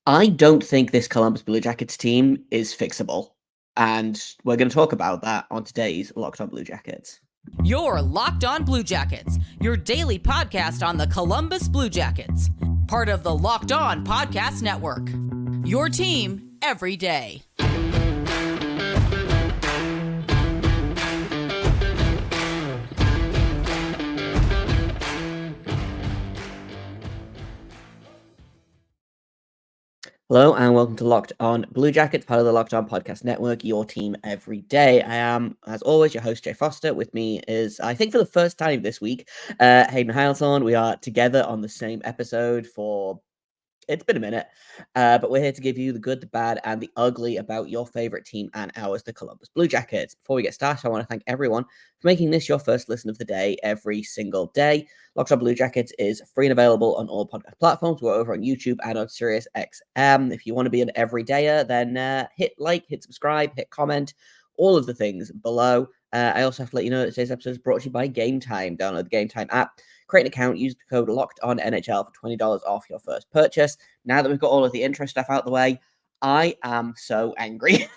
I don't think this Columbus Blue Jackets team is fixable. And we're going to talk about that on today's Locked On Blue Jackets. You're Locked On Blue Jackets, your daily podcast on the Columbus Blue Jackets. Part of the Locked On Podcast Network. Your team every day. Hello and welcome to Locked On Blue Jackets, part of the Locked On Podcast Network, your team every day. I am, as always, your host, Jay Foster. With me is, I think for the first time this week, Hayden Heilson. We are together on the same episode for, it's been a minute, but we're here to give you the good, the bad, and the ugly about your favorite team and ours, the Columbus Blue Jackets. Before we get started, I want to thank everyone for making this your first listen of the day every single day. Locked On Blue Jackets is free and available on all podcast platforms. We're over on YouTube and on Sirius XM. If you want to be an everydayer, then hit like, hit subscribe, hit comment, all of the things below. I also have to let you know that today's episode is brought to you by GameTime. Download the GameTime app, create an account, use the code Locked On NHL for $20 off your first purchase. Now that we've got all of the intro stuff out the way, I am so angry.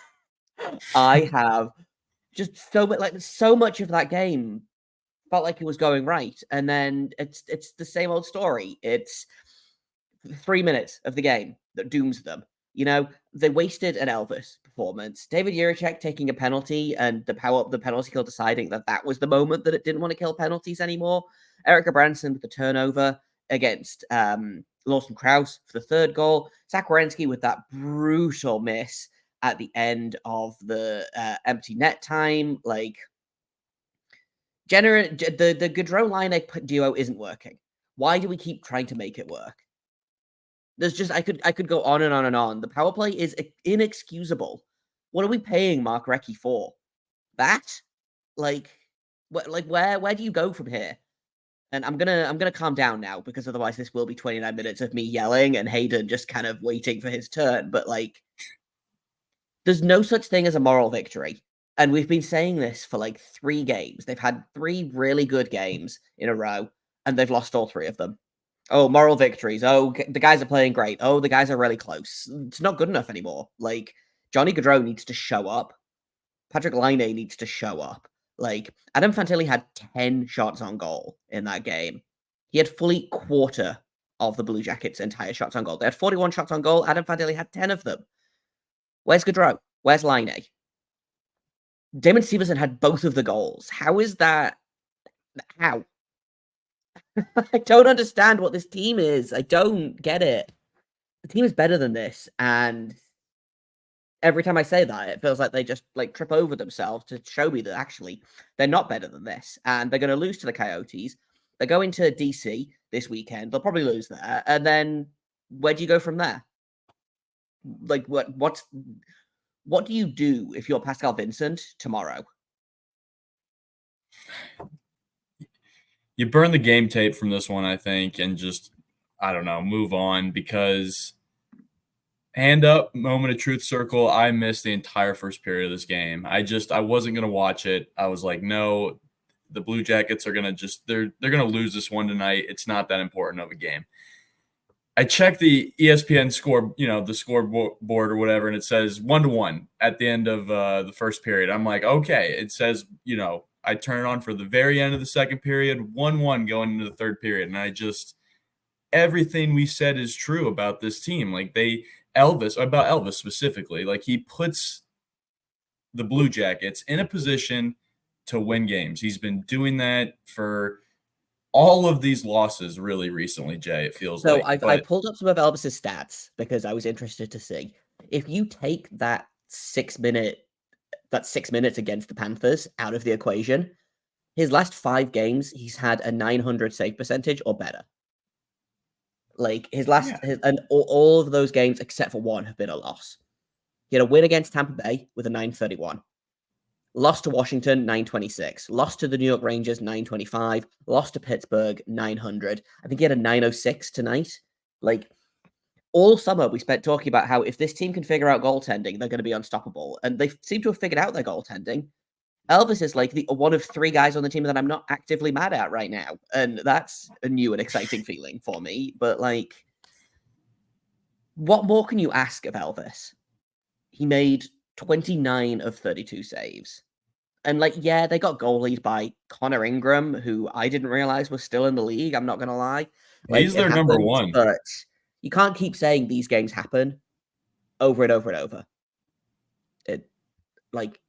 I have just so much of that game felt like it was going right, and then it's the same old story. It's 3 minutes of the game that dooms them. You know, they wasted an Elvis performance. David Jiricek taking a penalty and the penalty kill deciding that was the moment that it didn't want to kill penalties anymore. Erica Branson with the turnover against Lawson Krause for the third goal. Zach Werenski with that brutal miss at the end of the empty net time. Like, the Gaudreau-Laine duo isn't working. Why do we keep trying to make it work? There's just I could go on and on and on. The power play is inexcusable. What are we paying Mark Recchi for? That? Where do you go from here? And I'm gonna calm down now, because otherwise this will be 29 minutes of me yelling and Hayden just kind of waiting for his turn. But there's no such thing as a moral victory. And we've been saying this for 3 games. They've had 3 really good games in a row, and they've lost all 3 of them. Oh, moral victories. Oh, the guys are playing great. Oh, the guys are really close. It's not good enough anymore. Johnny Gaudreau needs to show up. Patrick Laine needs to show up. Adam Fantilli had 10 shots on goal in that game. He had fully quarter of the Blue Jackets' entire shots on goal. They had 41 shots on goal. Adam Fantilli had 10 of them. Where's Gaudreau? Where's Laine? Damon Severson had both of the goals. How is that? How? I don't understand what this team is. I don't get it. The team is better than this, and every time I say that, it feels like they just trip over themselves to show me that actually they're not better than this, and they're going to lose to the Coyotes. They're going to DC this weekend. They'll probably lose there, and then where do you go from there? What do you do if you're Pascal Vincent tomorrow? You burn the game tape from this one, I think, and just, I don't know, move on, because hand up, moment of truth circle, I missed the entire first period of this game. I wasn't going to watch it. I was like, no, the Blue Jackets are going to they're going to lose this one tonight. It's not that important of a game. I checked the ESPN score, the scoreboard or whatever, and it says 1-1 at the end of the first period. I'm like, okay. It says, I turn it on for the very end of the second period, 1-1 going into the third period. And everything we said is true about this team. About Elvis specifically, he puts the Blue Jackets in a position to win games. He's been doing that for all of these losses really recently, Jay, it feels like. So I pulled up some of Elvis's stats because I was interested to see. If you take that 6 minutes against the Panthers out of the equation, his last 5 games, he's had a 900 save percentage or better. All of those games except for one have been a loss. He had a win against Tampa Bay with a 931. Lost to Washington, 926. Lost to the New York Rangers, 925. Lost to Pittsburgh, 900. I think he had a 906 tonight. All summer, we spent talking about how if this team can figure out goaltending, they're going to be unstoppable. And they seem to have figured out their goaltending. Elvis is the one of 3 guys on the team that I'm not actively mad at right now. And that's a new and exciting feeling for me. But what more can you ask of Elvis? He made 29 of 32 saves. And, like, yeah, they got goalies by Connor Ingram, who I didn't realize was still in the league. I'm not going to lie. Like, He's it their number happened, one. but you can't keep saying these games happen over and over and over.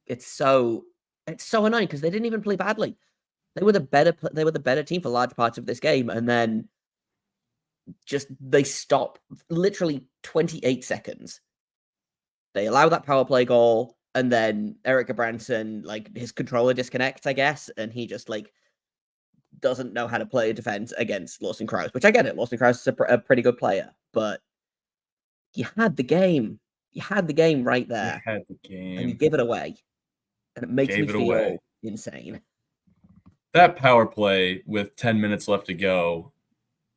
It's so annoying because they didn't even play badly. They were the better team for large parts of this game, and then just they stop literally 28 seconds. They allow that power play goal, and then Eric Gabranson, like, his controller disconnects, I guess, and he just, like, doesn't know how to play defense against Lawson Krause, which I get it. Lawson Krause is a pretty good player, but you had the game. You had the game right You there, had the and you game. give it away, and it makes me Gave it away. feel insane. That power play with 10 minutes left to go,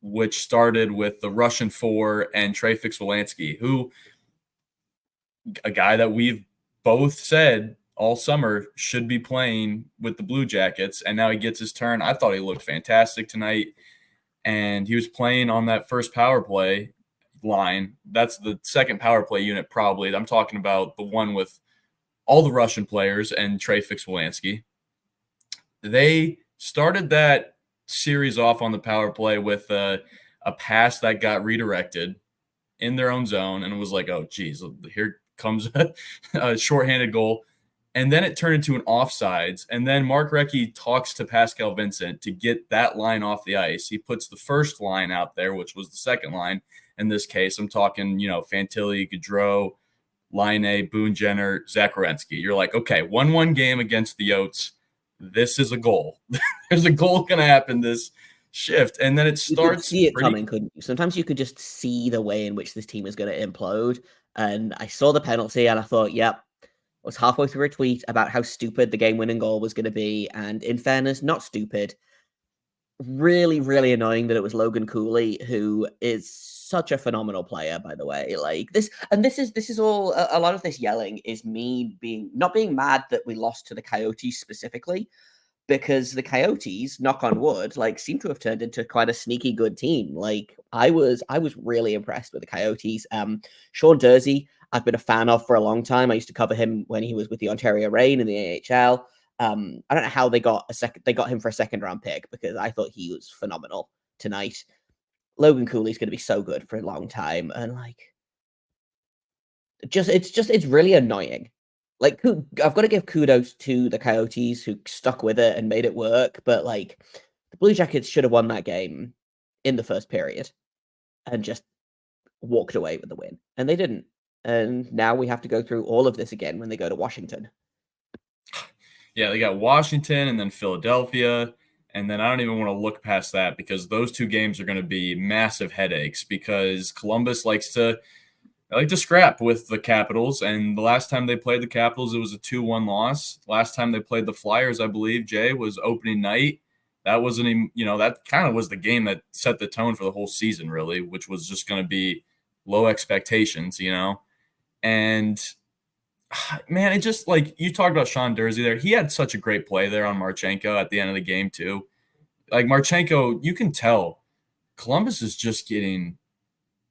which started with the Russian four and Trey Fix-Wolansky, who, a guy that we've both said all summer should be playing with the Blue Jackets, and now he gets his turn. I thought he looked fantastic tonight, and he was playing on that first power play line. That's the second power play unit, probably. I'm talking about the one with all the Russian players and Trey Fix-Wolansky. They started that series off on the power play with a pass that got redirected in their own zone, and it was like, oh, geez, here comes a shorthanded goal. And then it turned into an offsides, and then Mark Recchi talks to Pascal Vincent to get that line off the ice. He puts the first line out there, which was the second line. In this case, I'm talking, Fantilli, Gaudreau, Laine, Boone Jenner, Zachorensky. You're like, okay, 1-1 game against the Yotes. This is a goal. There's a goal going to happen this shift. And then it starts. You could see it coming, couldn't you? Sometimes you could just see the way in which this team is going to implode. And I saw the penalty and I thought, yep. I was halfway through a tweet about how stupid the game-winning goal was going to be. And in fairness, not stupid. Really, really annoying that it was Logan Cooley, who is such a phenomenal player, by the way. Like this, and this is all. A lot of this yelling is me not being mad that we lost to the Coyotes specifically, because the Coyotes, knock on wood, like, seem to have turned into quite a sneaky good team. Like, I was really impressed with the Coyotes. Sean Durzi, I've been a fan of for a long time. I used to cover him when he was with the Ontario Reign in the AHL. I don't know how they got him for a second round pick, because I thought he was phenomenal tonight. Logan Cooley's going to be so good for a long time, and like, it's really annoying. Like, I've got to give kudos to the Coyotes who stuck with it and made it work, but like, the Blue Jackets should have won that game in the first period and just walked away with the win, and they didn't. And now we have to go through all of this again when they go to Washington. Yeah, they got Washington and then Philadelphia. And then I don't even want to look past that, because those two games are going to be massive headaches, because Columbus likes to scrap with the Capitals. And the last time they played the Capitals, it was a 2-1 loss. Last time they played the Flyers, I believe, Jay, was opening night. That wasn't even, that kind of was the game that set the tone for the whole season, really, which was just going to be low expectations, And man, it just, like, you talked about Sean Durzi there. He had such a great play there on Marchenko at the end of the game too. Like, Marchenko, you can tell Columbus is just getting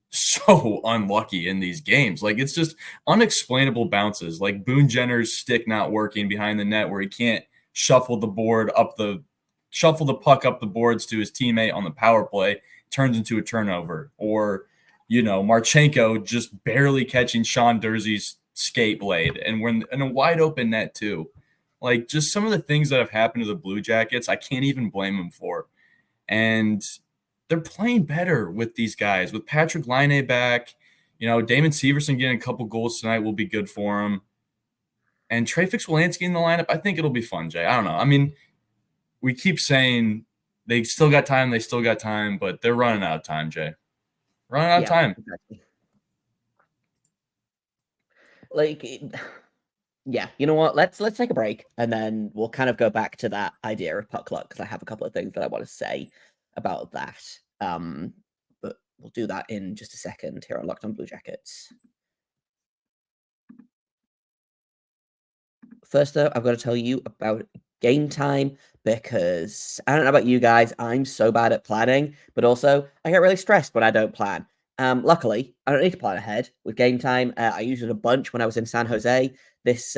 so unlucky in these games. Like, it's just unexplainable bounces. Like Boone Jenner's stick not working behind the net, where he can't shuffle the puck up the boards to his teammate on the power play, turns into a turnover. Or, Marchenko just barely catching Sean Durzi's skate blade, and we're in a wide open net too. Like, just some of the things that have happened to the Blue Jackets, I can't even blame them for. And they're playing better with these guys. With Patrick Laine back, Damon Severson getting a couple goals tonight will be good for him. And Trey Fix-Wolansky in the lineup, I think it'll be fun, Jay. I don't know. I mean, we keep saying they still got time, but they're running out of time, Jay. Running out of time. Exactly. Like, yeah, you know what? Let's take a break, and then we'll kind of go back to that idea of puck luck, because I have a couple of things that I want to say about that. But we'll do that in just a second here on Locked On Blue Jackets. First, though, I've got to tell you about GameTime, because I don't know about you guys, I'm so bad at planning, but also I get really stressed when I don't plan. Luckily, I don't need to plan ahead with GameTime. I used it a bunch when I was in San Jose this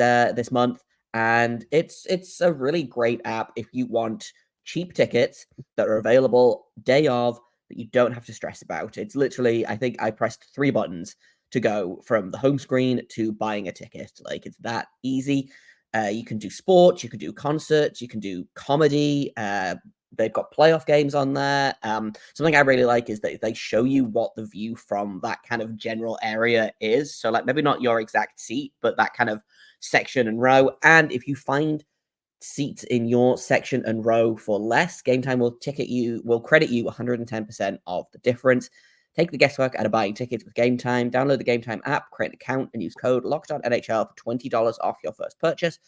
month, and it's a really great app if you want cheap tickets that are available day of that you don't have to stress about. It's literally, I think I pressed 3 buttons to go from the home screen to buying a ticket. Like, it's that easy. You can do sports, you can do concerts, you can do comedy. They've got playoff games on there. Something I really like is that they show you what the view from that kind of general area is. So, like, maybe not your exact seat, but that kind of section and row. And if you find seats in your section and row for less, GameTime will credit you 110% of the difference. Take the guesswork out of buying tickets with GameTime. Download the GameTime app, create an account, and use code LOCKEDONNHL for $20 off your first purchase.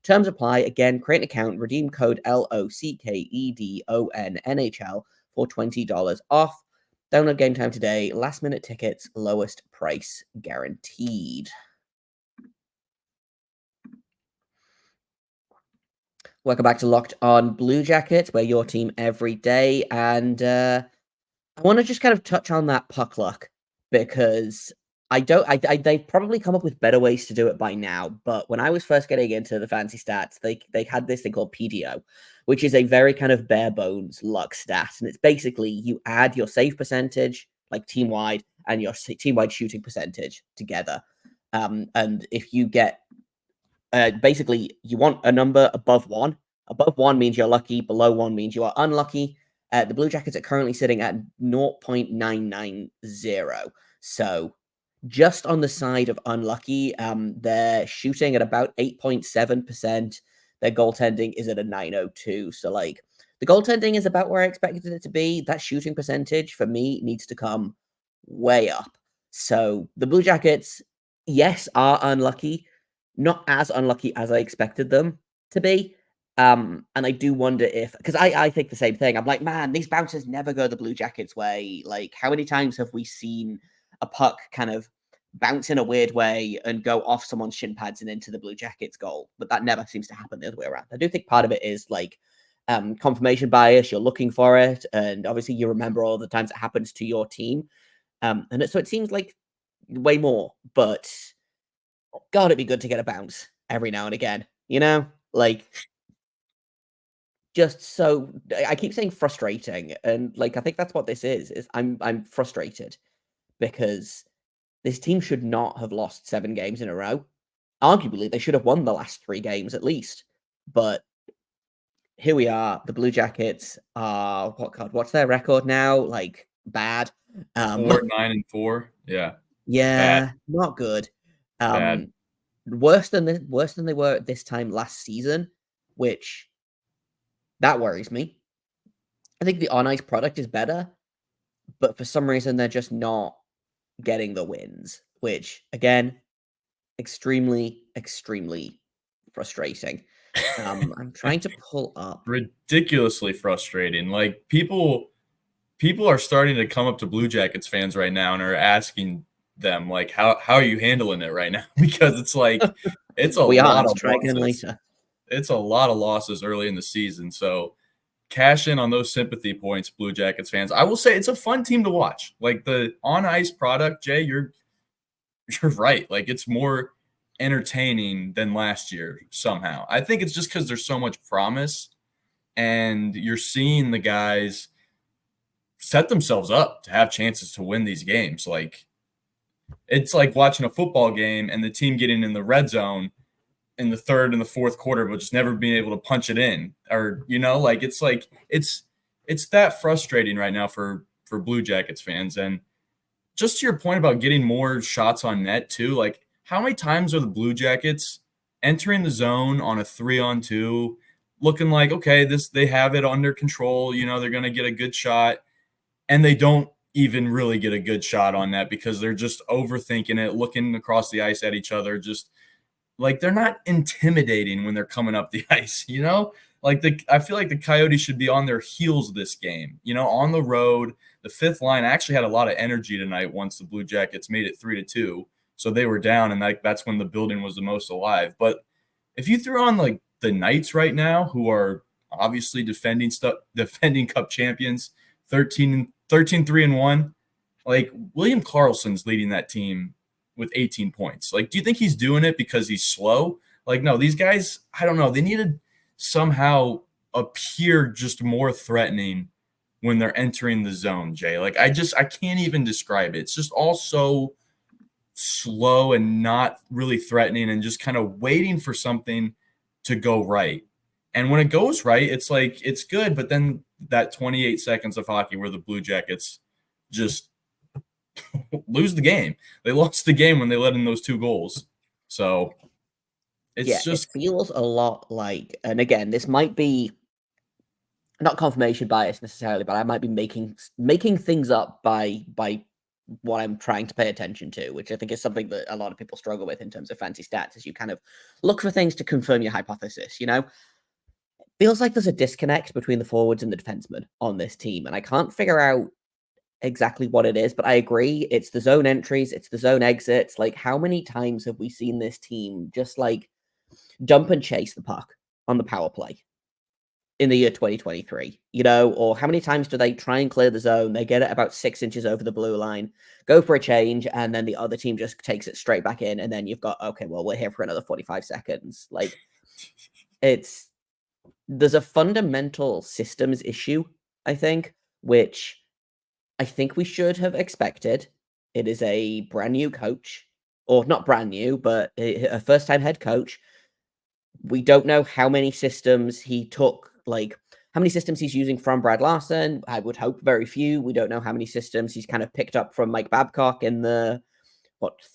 Terms apply. Again, create an account, redeem code LOCKEDONNHL for $20 off. Download GameTime today. Last minute tickets, lowest price guaranteed. Welcome back to Locked On Blue Jackets, where your team every day. And I want to just kind of touch on that puck luck because they've probably come up with better ways to do it by now. But when I was first getting into the fancy stats, they had this thing called PDO, which is a very kind of bare bones luck stat. And it's basically you add your save percentage, like team wide, and your team wide shooting percentage together. And if you get basically, you want a number above 1. Above 1 means you're lucky. Below 1 means you are unlucky. The Blue Jackets are currently sitting at 0.990. So just on the side of unlucky, they're shooting at about 8.7%. Their goaltending is at a 902. So, like, the goaltending is about where I expected it to be. That shooting percentage, for me, needs to come way up. So the Blue Jackets, yes, are unlucky. Not as unlucky as I expected them to be. And I do wonder if, because I think the same thing. I'm like, man, these bounces never go the Blue Jackets' way. Like, how many times have we seen a puck kind of bounce in a weird way and go off someone's shin pads and into the Blue Jackets' goal? But that never seems to happen the other way around. I do think part of it is like confirmation bias. You're looking for it, and obviously you remember all the times it happens to your team. So it seems like way more, but God, it'd be good to get a bounce every now and again, you know? Like, just so I keep saying frustrating, and like I think that's what this is I'm frustrated because this team should not have lost 7 games in a row. Arguably, they should have won the last 3 games at least. But here we are. The Blue Jackets are what's their record now? Like, bad. 4-9-4. Yeah. Yeah, Bad. not good. Bad. Worse than they were at this time last season, which that worries me. I think the on-ice product is better, but for some reason they're just not getting the wins, which again, extremely, extremely frustrating. I'm trying to pull up. Ridiculously frustrating. Like, people are starting to come up to Blue Jackets fans right now and are asking them, like, how are you handling it right now? Because it's like it's a We are. lot Let's of try again losses. later. It's a lot of losses early in the season. So cash in on those sympathy points, Blue Jackets fans. I will say it's a fun team to watch. Like, the on ice product, Jay, you're right. Like, it's more entertaining than last year somehow. I think it's just because there's so much promise and you're seeing the guys set themselves up to have chances to win these games. Like, it's like watching a football game and the team getting in the red zone in the third and the fourth quarter, but just never being able to punch it in, or, you know, like it's that frustrating right now for Blue Jackets fans. And just to your point about getting more shots on net too, like, how many times are the Blue Jackets entering the zone on a 3-on-2, looking like, okay, they have it under control, you know, they're going to get a good shot, and they don't even really get a good shot on net because they're just overthinking it, looking across the ice at each other, just like they're not intimidating when they're coming up the ice, you know? Like, I feel like the Coyotes should be on their heels this game, you know, on the road. The fifth line actually had a lot of energy tonight once the Blue Jackets made it 3-2. So they were down, and that's when the building was the most alive. But if you threw on like the Knights right now, who are obviously defending cup champions, 13-3-1, Like, William Karlsson's leading that team with 18 points. Like, do you think he's doing it because he's slow? Like, no, these guys, I don't know. They need to somehow appear just more threatening when they're entering the zone, Jay. Like, I can't even describe it. It's just all so slow and not really threatening and just kind of waiting for something to go right. And when it goes right, it's like, it's good. But then that 28 seconds of hockey where the Blue Jackets just lose the game. They lost the game when they let in those 2 goals. So it's just, it feels a lot like, and again, this might be not confirmation bias necessarily, but I might be making things up by what I'm trying to pay attention to, which I think is something that a lot of people struggle with in terms of fancy stats, is you kind of look for things to confirm your hypothesis, you know? Feels like there's a disconnect between the forwards and the defensemen on this team, and I can't figure out exactly what it is, but I agree. It's the zone entries, it's the zone exits. Like, how many times have we seen this team just like dump and chase the puck on the power play in the year 2023, you know? Or how many times do they try and clear the zone? They get it about 6 inches over the blue line, go for a change, and then the other team just takes it straight back in. And then you've got, okay, well, we're here for another 45 seconds. Like, there's a fundamental systems issue, I think, which I think we should have expected. It is a brand new coach, or not brand new, but a first-time head coach. We don't know how many systems he took, like how many systems he's using from Brad Larson. I would hope very few. We don't know how many systems he's kind of picked up from Mike Babcock in the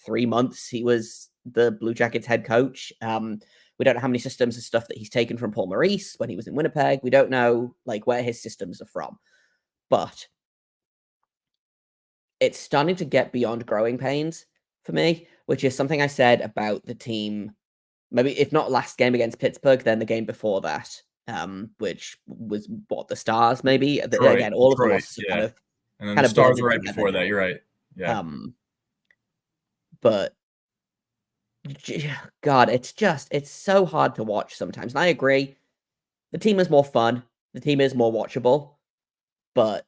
3 months he was the Blue Jackets head coach. We don't know how many systems and stuff that he's taken from Paul Maurice when he was in Winnipeg. We don't know like where his systems are from, but it's starting to get beyond growing pains for me, which is something I said about the team, maybe if not last game against Pittsburgh, then the game before that, which was the Stars, maybe. Again, all of the Detroit, losses are yeah. And then kind the of Stars blended were right together before now. that. You're right. Yeah. But God, it's so hard to watch sometimes. And I agree, the team is more fun, the team is more watchable, but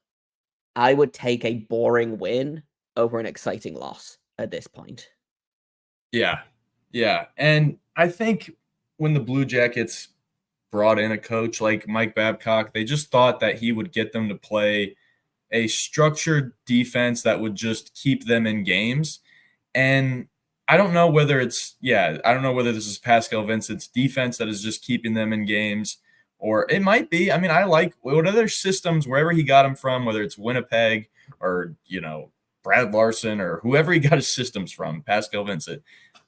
I would take a boring win over an exciting loss at this point. Yeah. Yeah. And I think when the Blue Jackets brought in a coach like Mike Babcock, they just thought that he would get them to play a structured defense that would just keep them in games. And I don't know whether I don't know whether this is Pascal Vincent's defense that is just keeping them in games, or it might be. I mean, I like what other systems, wherever he got them from, whether it's Winnipeg or, Brad Larson or whoever he got his systems from, Pascal Vincent.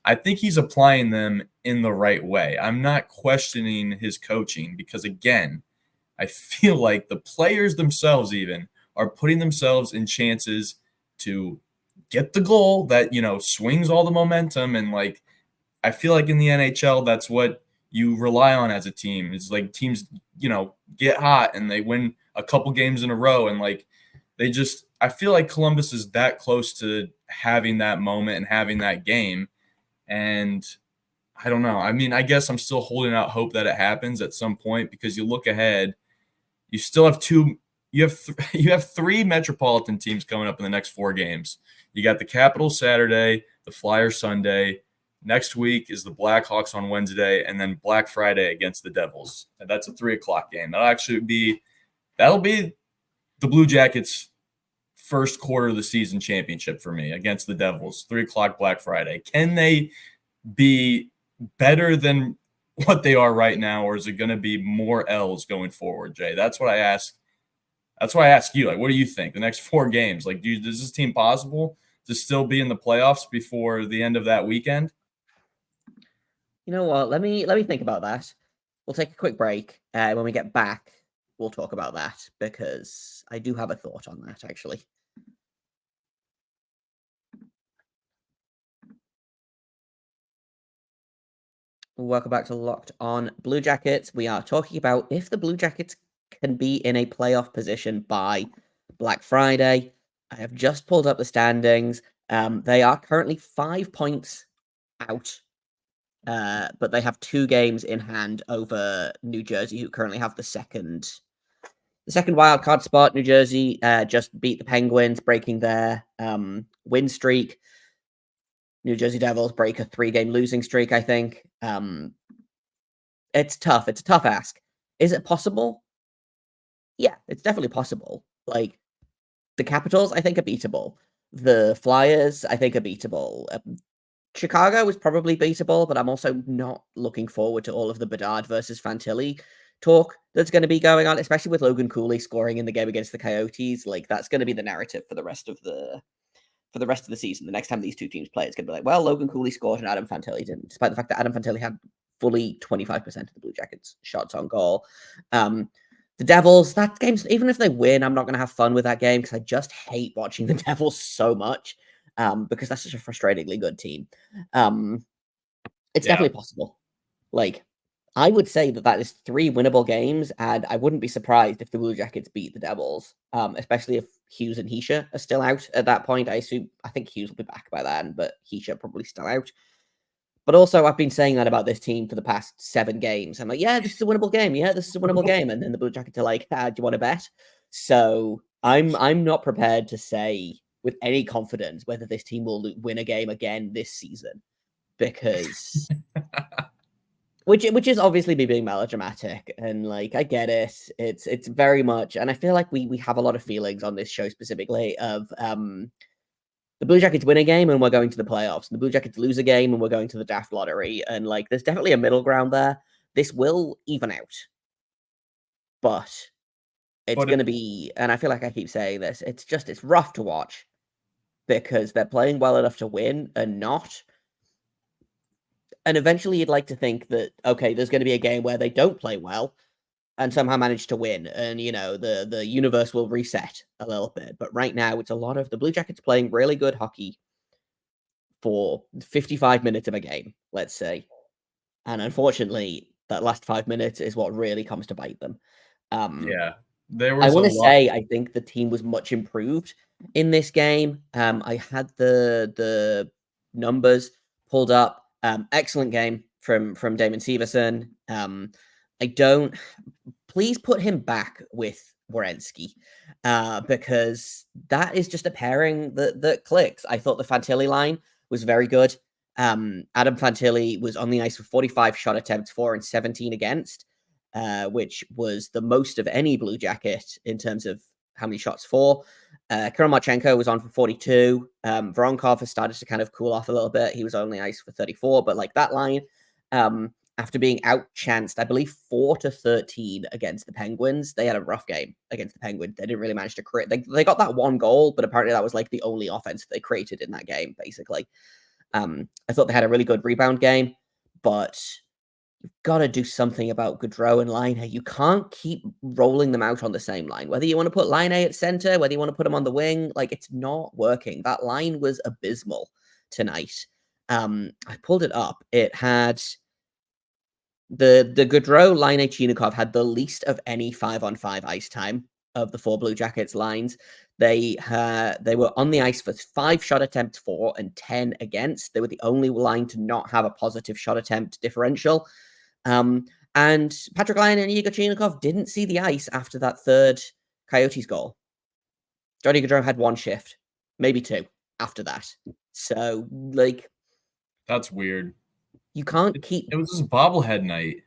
I think he's applying them in the right way. I'm not questioning his coaching because, again, I feel like the players themselves even are putting themselves in chances to get the goal that, swings all the momentum. And like, I feel like in the NHL, that's what you rely on as a team. It's like teams, get hot and they win a couple games in a row. And like, I feel like Columbus is that close to having that moment and having that game. And I don't know. I mean, I guess I'm still holding out hope that it happens at some point, because you look ahead, you still have you have 3 metropolitan teams coming up in the next 4 games. You got the Capitals Saturday, the Flyers Sunday. Next week is the Blackhawks on Wednesday, and then Black Friday against the Devils. And that's a 3:00 game. That'll be the Blue Jackets' first quarter of the season championship for me against the Devils. 3:00 Black Friday. Can they be better than what they are right now, or is it going to be more L's going forward, Jay? That's what I ask. That's why I ask you, like, what do you think? The next 4 games, like, is this team possible to still be in the playoffs before the end of that weekend? You know what? Let me think about that. We'll take a quick break. When we get back, we'll talk about that, because I do have a thought on that, actually. Welcome back to Locked On Blue Jackets. We are talking about if the Blue Jackets can be in a playoff position by Black Friday. I have just pulled up the standings. They are currently 5 points out, but they have 2 games in hand over New Jersey, who currently have the second The second wild card spot, New Jersey just beat the Penguins, breaking their win streak. New Jersey Devils break a 3-game losing streak, I think. It's tough. It's a tough ask. Is it possible? Yeah, it's definitely possible. Like, the Capitals, I think, are beatable. The Flyers, I think, are beatable. Chicago is probably beatable, but I'm also not looking forward to all of the Bedard versus Fantilli talk that's going to be going on, especially with Logan Cooley scoring in the game against the Coyotes. Like, that's going to be the narrative for the rest of the season. The next time these two teams play, it's going to be like, well, Logan Cooley scored and Adam Fantilli didn't, despite the fact that Adam Fantilli had fully 25% of the Blue Jackets' shots on goal. The Devils, that game's, even if they win, I'm not going to have fun with that game because I just hate watching the Devils so much because that's such a frustratingly good team. It's definitely possible. Like, I would say that is 3 winnable games, and I wouldn't be surprised if the Blue Jackets beat the Devils, especially if Hughes and Hischier are still out at that point. I think Hughes will be back by then, but Hischier probably still out. But also, I've been saying that about this team for the past 7 games. I'm like, yeah, this is a winnable game. Yeah, this is a winnable game. And then the Blue Jackets are like, do you want to bet? So I'm not prepared to say with any confidence whether this team will win a game again this season, because which is obviously me being melodramatic, and like I get it. It's very much, and I feel like we have a lot of feelings on this show specifically of the Blue Jackets win a game and we're going to the playoffs, and the Blue Jackets lose a game and we're going to the draft lottery. And like, there's definitely a middle ground there. This will even out, but it's going to be, and I feel like I keep saying this, it's rough to watch because they're playing well enough to win and not. And eventually you'd like to think that, okay, there's going to be a game where they don't play well and somehow manage to win, and the universe will reset a little bit. But right now, it's a lot of the Blue Jackets playing really good hockey for 55 minutes of a game, let's say, and unfortunately, that last 5 minutes is what really comes to bite them. There was I want to say I think the team was much improved in this game. I had the numbers pulled up. Excellent game from Damon Severson. Please put him back with Werenski, because that is just a pairing that clicks. I thought the Fantilli line was very good. Adam Fantilli was on the ice for 45 shot attempts, 4 and 17 against, which was the most of any Blue Jacket in terms of how many shots for. Kirill Marchenko was on for 42. Voronkov has started to kind of cool off a little bit. He was on the ice for 34, but like that line, after being outchanced, I believe 4-13 against the Penguins. They had a rough game against the Penguins. They didn't really manage to create. They got that one goal, but apparently that was like the only offense they created in that game, basically. I thought they had a really good rebound game, but you've got to do something about Gaudreau and Laine. You can't keep rolling them out on the same line. Whether you want to put Laine at center, whether you want to put him on the wing, like, it's not working. That line was abysmal tonight. I pulled it up. It had the Gaudreau, Laine, Chinakhov had the least of any 5-on-5 ice time of the 4 Blue Jackets lines. They were on the ice for 5 shot attempts for and 10 against. They were the only line to not have a positive shot attempt differential. And Patrick Laine and Igor Chinakhov didn't see the ice after that 3rd Coyotes goal. Johnny Gaudreau had 1 shift, maybe 2 after that. So, like, that's weird. You can't keep... It was just bobblehead night.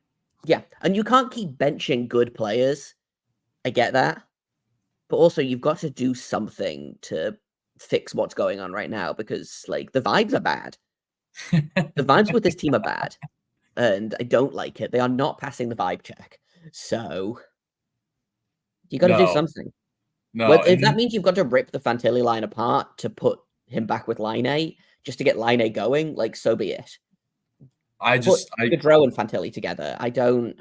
Yeah, and you can't keep benching good players. I get that. But also, you've got to do something to fix what's going on right now, because, like, the vibes are bad. The vibes with this team are bad. And I don't like it. They are not passing the vibe check. So, you got to do something. No, but if that means you've got to rip the Fantilli line apart to put him back with Laine, just to get Laine going, like, so be it. Gaudreau and Fantilli together. I don't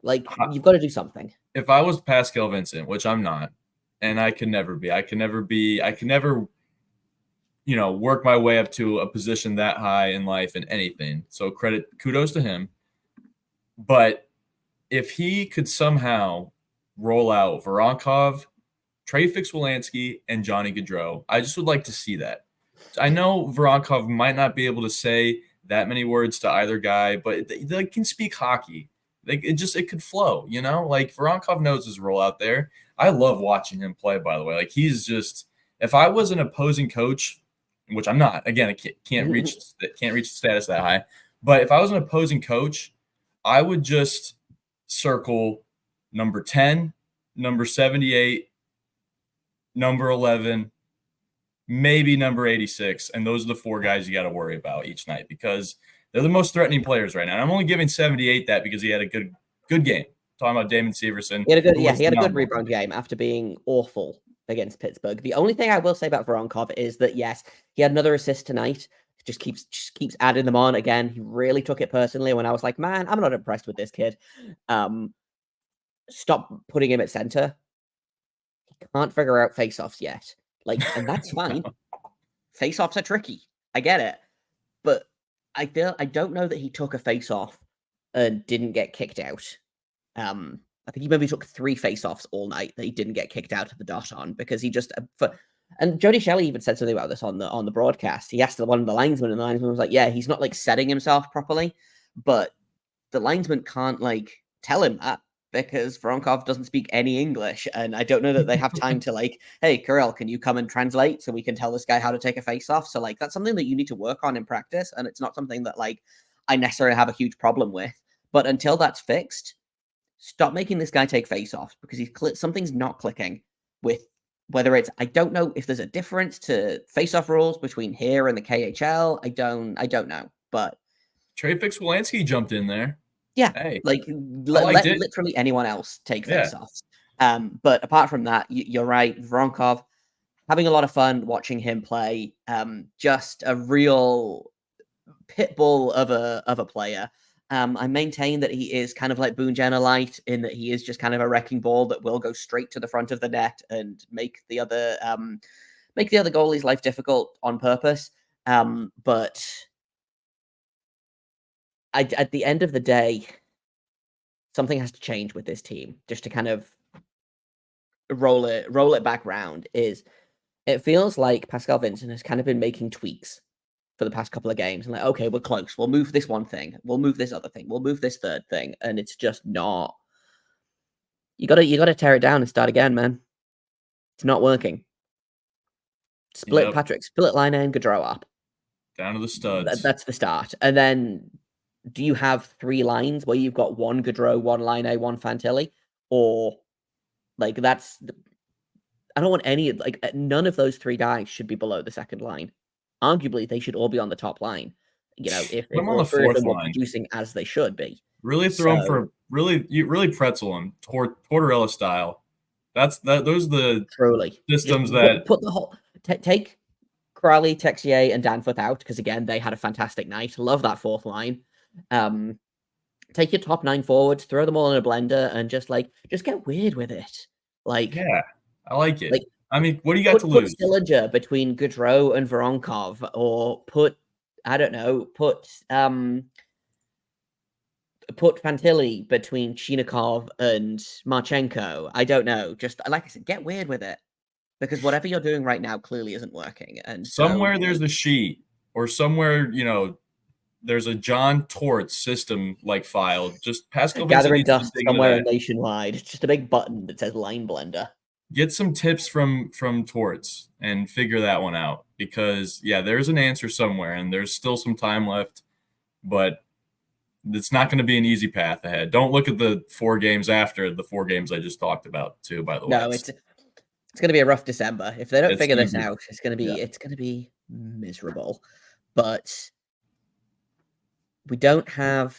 like. You've got to do something. If I was Pascal Vincent, which I'm not, and I can never be, I can never, work my way up to a position that high in life in anything. So kudos to him. But if he could somehow roll out Voronkov, Trey Fix-Wolansky, and Johnny Gaudreau, I just would like to see that. I know Voronkov might not be able to say that many words to either guy, but they can speak hockey. it could flow, like Voronkov knows his role out there. I love watching him play, by the way. Like he's just, if I was an opposing coach, which I'm not, again, I can't reach the status that high, but if I was an opposing coach, I would just circle number 10, number 78, number 11, maybe number 86. And those are the 4 guys you got to worry about each night because they're the most threatening players right now. And I'm only giving 78 that because he had a good game. Talking about Damon Severson. He had a good rebound game after being awful against Pittsburgh. The only thing I will say about Voronkov is that, yes, he had another assist tonight. Just keeps adding them on again. He really took it personally when I was like, man, I'm not impressed with this kid. Stop putting him at center. He can't figure out face-offs yet. And that's fine. Face-offs are tricky. I get it. But I don't know that he took a face-off and didn't get kicked out. I think he maybe took 3 face-offs all night that he didn't get kicked out of the dot on because he just and Jody Shelley even said something about this on the broadcast. He asked one of the linesmen, and the linesman was like, "Yeah, he's not setting himself properly," but the linesman can't tell him that because Voronkov doesn't speak any English, and I don't know that they have time to hey, Kirill, can you come and translate so we can tell this guy how to take a face-off? So that's something that you need to work on in practice, and it's not something that I necessarily have a huge problem with. But until that's fixed, stop making this guy take face-offs because something's not clicking with whether it's, I don't know if there's a difference to face-off rules between here and the KHL. I don't know, but Trey Fix-Wolanski jumped in there. Yeah, hey, let literally anyone else take face-offs. But apart from that, you're right. Voronkov, having a lot of fun watching him play. Just a real pit bull of a player. I maintain that he is kind of like Boone Jenner light in that he is just kind of a wrecking ball that will go straight to the front of the net and make the other goalie's life difficult on purpose. But at the end of the day, something has to change with this team just to kind of roll it back round. It feels like Pascal Vincent has kind of been making tweaks for the past couple of games and okay, we're close. We'll move this one thing. We'll move this other thing. We'll move this third thing. And it's just not. You gotta tear it down and start again, man. It's not working. Split Laine and Gaudreau up. Down to the studs. That's the start. And then do you have 3 lines where you've got 1 Gaudreau, 1 Laine, 1 Fantilli? Or that's I don't want any none of those 3 guys should be below the second line. Arguably, they should all be on the top line. If all 3 of them were producing as they should be. Really throw them for really pretzel them Tortorella style. Those are the truly systems that put the whole take Crowley, Texier, and Danforth out because again they had a fantastic night. Love that 4th line. Take your top 9 forwards, throw them all in a blender, and just get weird with it. Yeah, I like it. I mean, what do you got to lose? Put Sillinger between Gaudreau and Voronkov, or put Fantilli between Chinikov and Marchenko. I don't know. Just like I said, get weird with it because whatever you're doing right now clearly isn't working. And somewhere there's a sheet, or somewhere there's a John Torts system file. Just Pascal gathering dust somewhere nationwide. It's just a big button that says Line Blender. Get some tips from Torts and figure that one out because there's an answer somewhere and there's still some time left, but it's not going to be an easy path ahead. Don't look at the 4 games after the 4 games I just talked about too, by the way. No, it's going to be a rough December. If they don't figure this out, it's going to be miserable. But we don't have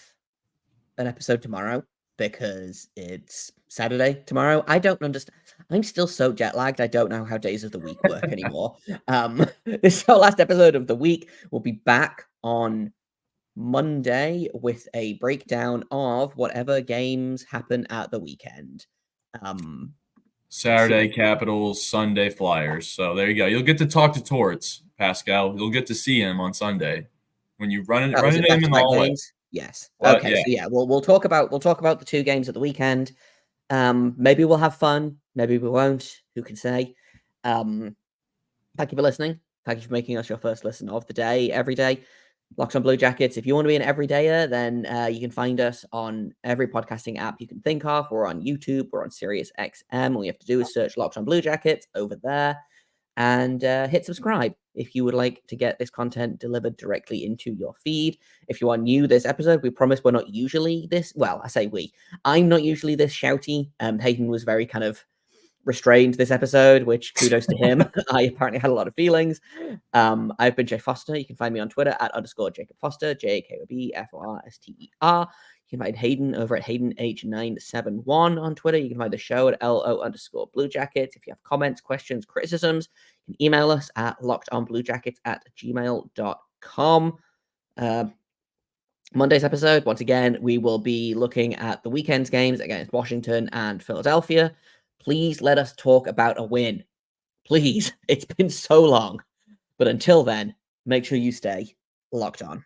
an episode tomorrow because it's Saturday tomorrow. I don't understand. I'm still so jet lagged. I don't know how days of the week work anymore. This is our last episode of the week. We'll be back on Monday with a breakdown of whatever games happen at the weekend. Saturday Capitals, Sunday Flyers. So there you go. You'll get to talk to Torts, Pascal. You'll get to see him on Sunday when you run into him in the hallway. Yes. Okay. So we'll talk about the 2 games at the weekend. Maybe we'll have fun. Maybe we won't. Who can say? Thank you for listening. Thank you for making us your first listen of the day every day. Locked On Blue Jackets. If you want to be an everydayer, then you can find us on every podcasting app you can think of. We're on YouTube. We're on Sirius XM. All you have to do is search Locked On Blue Jackets over there and hit subscribe if you would like to get this content delivered directly into your feed. If you are new this episode, we promise we're not usually this, well, I say we. I'm not usually this shouty. Hayden was very kind of restrained this episode, which kudos to him. I apparently had a lot of feelings. I've been Jay Foster. You can find me on Twitter at _Jacob Foster, JAKOBFORSTER. You can find Hayden over at HaydenH971 on Twitter. You can find the show at LO_Blue Jackets. If you have comments, questions, criticisms, you can email us at lockedonbluejackets@gmail.com. Monday's episode, once again, we will be looking at the weekend's games against Washington and Philadelphia. Please let us talk about a win. Please. It's been so long. But until then, make sure you stay locked on.